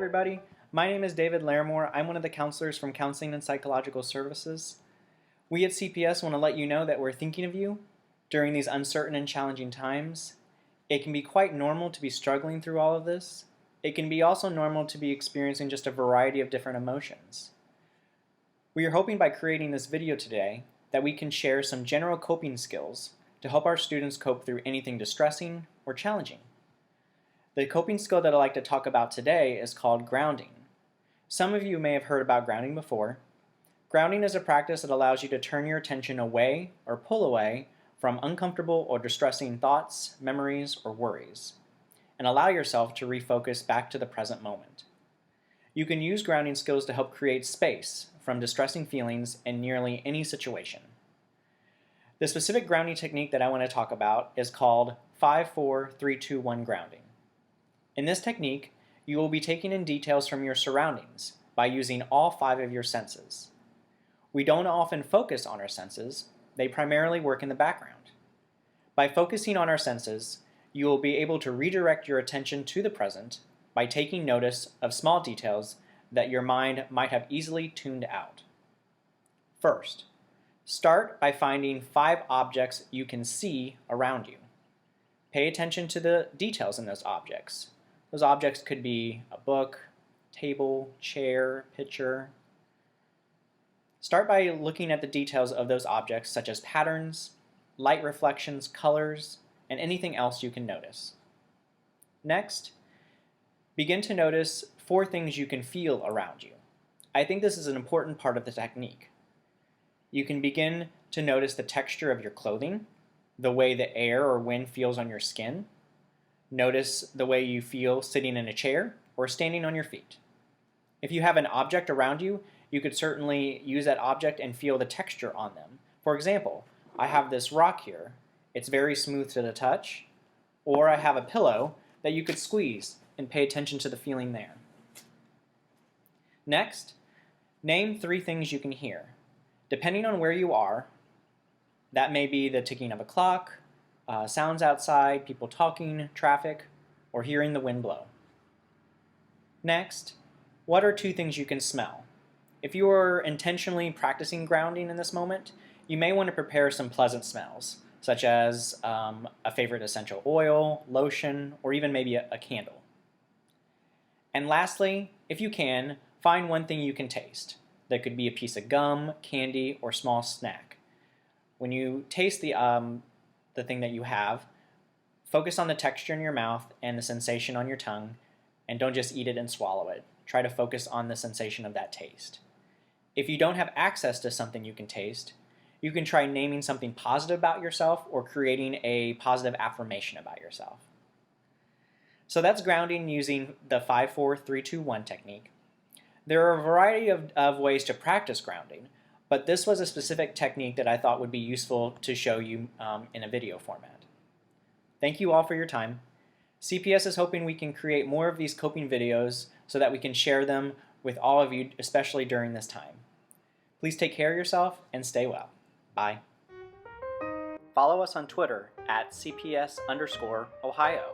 everybody. My name is David Lairmore. I'm one of the counselors from Counseling and Psychological Services. We at CPS want to let you know that we're thinking of you during these uncertain and challenging times. It can be quite normal to be struggling through all of this. It can be also normal to be experiencing just a variety of different emotions. We are hoping by creating this video today that we can share some general coping skills to help our students cope through anything distressing or challenging. The coping skill that I'd like to talk about today is called grounding. Some of you may have heard about grounding before. Grounding is a practice that allows you to turn your attention away or pull away from uncomfortable or distressing thoughts, memories, or worries, and allow yourself to refocus back to the present moment. You can use grounding skills to help create space from distressing feelings in nearly any situation. The specific grounding technique that I want to talk about is called 5-4-3-2-1 grounding. In this technique, you will be taking in details from your surroundings by using all 5 of your senses. We don't often focus on our senses, they primarily work in the background. By focusing on our senses, you will be able to redirect your attention to the present by taking notice of small details that your mind might have easily tuned out. First, start by finding 5 objects you can see around you. Pay attention to the details in those objects. Those objects could be a book, table, chair, picture. Start by looking at the details of those objects, such as patterns, light reflections, colors, and anything else you can notice. Next, begin to notice 4 things you can feel around you. I think this is an important part of the technique. You can begin to notice the texture of your clothing, the way the air or wind feels on your skin. Notice the way you feel sitting in a chair or standing on your feet. If you have an object around you, you could certainly use that object and feel the texture on them. For example, I have this rock here. It's very smooth to the touch. Or I have a pillow that you could squeeze and pay attention to the feeling there. Next, name 3 things you can hear. Depending on where you are, that may be the ticking of a clock, sounds outside, people talking, traffic, or hearing the wind blow. Next, what are 2 things you can smell? If you are intentionally practicing grounding in this moment, you may want to prepare some pleasant smells, such as a favorite essential oil, lotion, or even maybe a candle. And lastly, if you can, find 1 thing you can taste. That could be a piece of gum, candy, or small snack. When you taste the thing that you have, focus on the texture in your mouth and the sensation on your tongue, and don't just eat it and swallow it. Try to focus on the sensation of that taste. If you don't have access to something you can taste, you can try naming something positive about yourself or creating a positive affirmation about yourself. So that's grounding using the 5-4-3-2-1 technique. There are a variety of ways to practice grounding, but this was a specific technique that I thought would be useful to show you in a video format. Thank you all for your time. CPS is hoping we can create more of these coping videos so that we can share them with all of you, especially during this time. Please take care of yourself and stay well. Bye. Follow us on Twitter at CPS_Ohio.